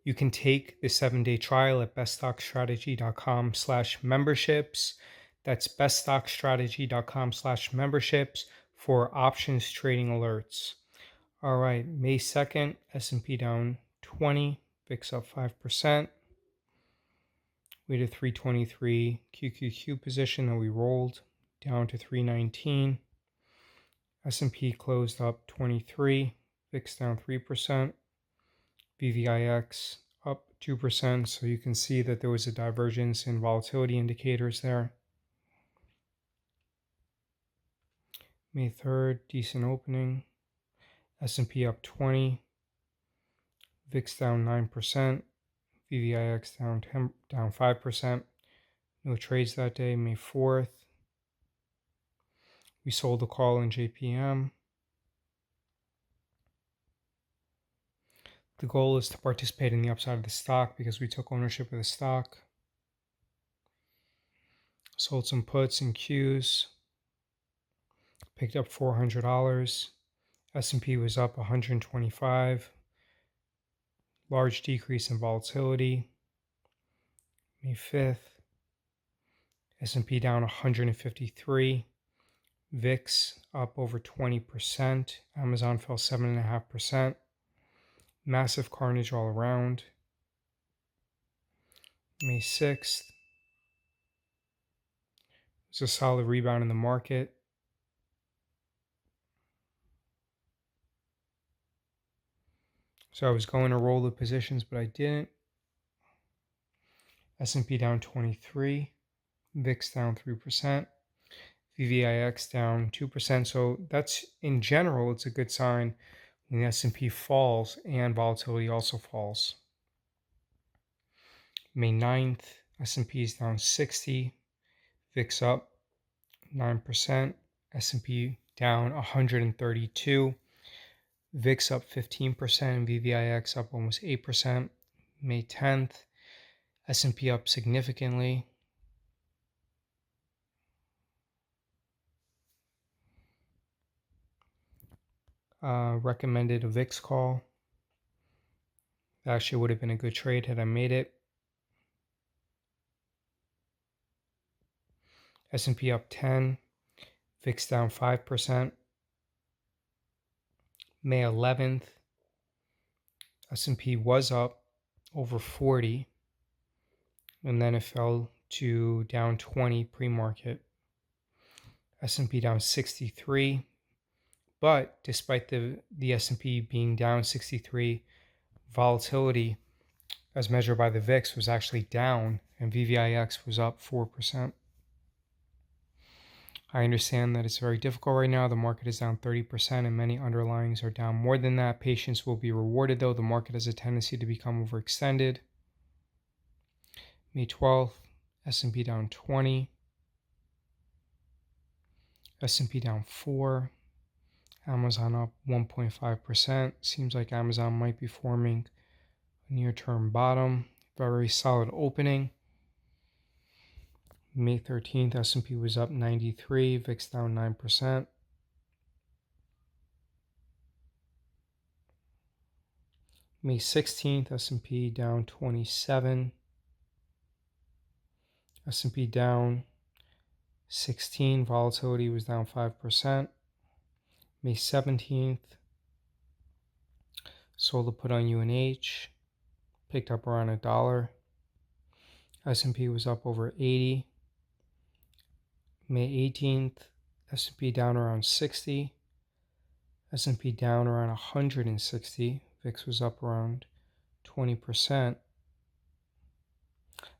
You can take the 7-day trial at beststockstrategy.com/memberships. That's beststockstrategy.com/memberships for options trading alerts. All right, May 2nd, S&P down 20, VIX up 5%. We had a 323 QQQ position that we rolled down to 319. S&P closed up 23, VIX down 3%, VVIX up 2%. So you can see that there was a divergence in volatility indicators there. May 3rd, decent opening. S&P up 20, VIX down 9%, VVIX down 5%. No trades that day. May 4th, we sold a call in JPM. The goal is to participate in the upside of the stock because we took ownership of the stock. Sold some puts and Qs. Picked up $400. S&P was up 125. Large decrease in volatility. May 5th, S&P down 153. VIX up over 20%. Amazon fell 7.5%. Massive carnage all around. May 6th, it was a solid rebound in the market. So I was going to roll the positions, but I didn't. S&P down 23, VIX down 3%, VVIX down 2%. So that's, in general, it's a good sign when the S&P falls and volatility also falls. May 9th, S&P is down 60, VIX up 9%, S&P down 132, VIX up 15%, and VVIX up almost 8%. May 10th, S&P up significantly. Recommended a VIX call. That actually would have been a good trade had I made it. S&P up 10, VIX down 5%. May 11th, S&P was up over 40, and then it fell to down 20 pre-market. S&P down 63, but despite the S&P being down 63, volatility as measured by the VIX was actually down, and VVIX was up 4%. I understand that it's very difficult right now. The market is down 30% and many underlyings are down more than that. Patience will be rewarded though. The market has a tendency to become overextended. May 12th, S&P down 20. S&P down 4. Amazon up 1.5%. Seems like Amazon might be forming a near-term bottom. Very solid opening. May 13th, S&P was up 93, VIX down 9%. May 16th, S&P down 27. S&P down 16, volatility was down 5%. May 17th, sold a put on UNH, picked up around $1. S&P was up over 80. May 18th, S&P down around 60. S&P down around 160. VIX was up around 20%.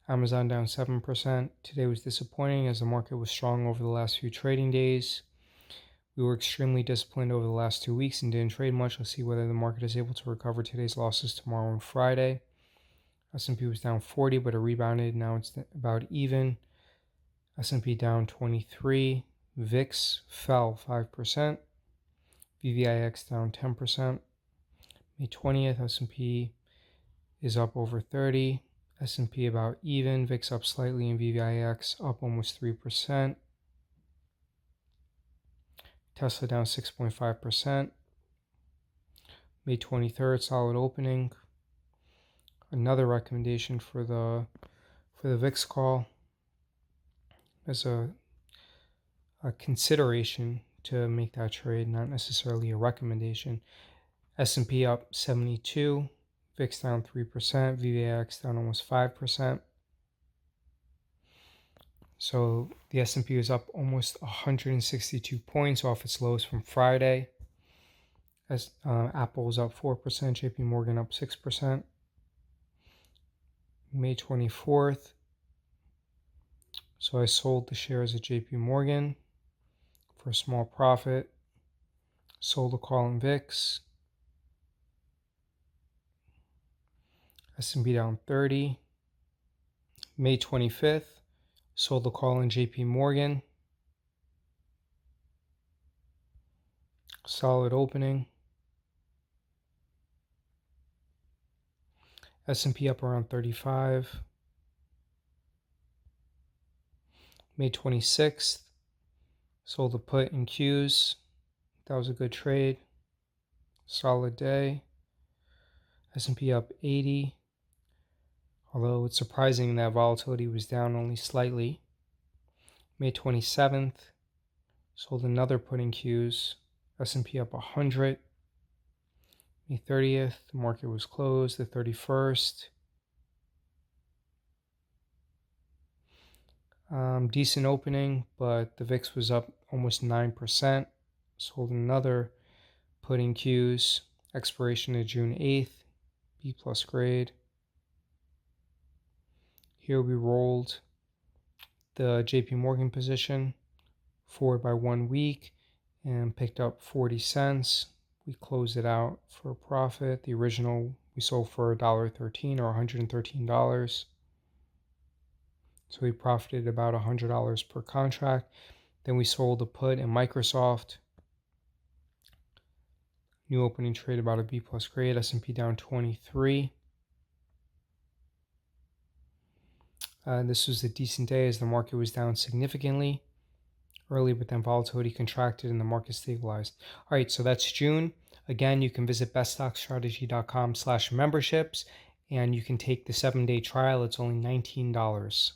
Amazon down 7%. Today was disappointing as the market was strong over the last few trading days. We were extremely disciplined over the last 2 weeks and didn't trade much. Let's see whether the market is able to recover today's losses tomorrow and Friday. S&P was down 40, but it rebounded. Now it's about even. S&P down 23. VIX fell 5%. VVIX down 10%. May 20th, S&P is up over 30. S&P about even. VIX up slightly and VVIX up almost 3%. Tesla down 6.5%. May 23rd, solid opening. another recommendation for the VIX call as a consideration to make that trade, not necessarily a recommendation. S&P up 72, VIX down 3%, VVAX down almost 5%. So the S&P was up almost 162 points off its lows from Friday. As Apple was up 4%, JP Morgan up 6%. May 24th. So I sold the shares at JP Morgan for a small profit. Sold a call in VIX. S&P down 30. May 25th. Sold the call in JP Morgan. Solid opening. S&P up around 35. May 26th. Sold the put in Qs. That was a good trade. Solid day. S&P up 80. Although it's surprising that volatility was down only slightly. May 27th. Sold another put in Qs. S&P up 100. May 30th, the market was closed. The 31st. Decent opening, but the VIX was up almost 9%. Sold another put in Qs. Expiration of June 8th. B plus grade. Here we rolled the JP Morgan position forward by 1 week and picked up 40 cents. We closed it out for a profit. The original we sold for $1.13 or $113. So we profited about $100 per contract. Then we sold a put in Microsoft. New opening trade about a B plus grade. S&P down 23. This was a decent day as the market was down significantly early, but then volatility contracted and the market stabilized. All right, so that's June. Again, you can visit beststockstrategy.com/memberships and you can take the 7-day trial. It's only $19.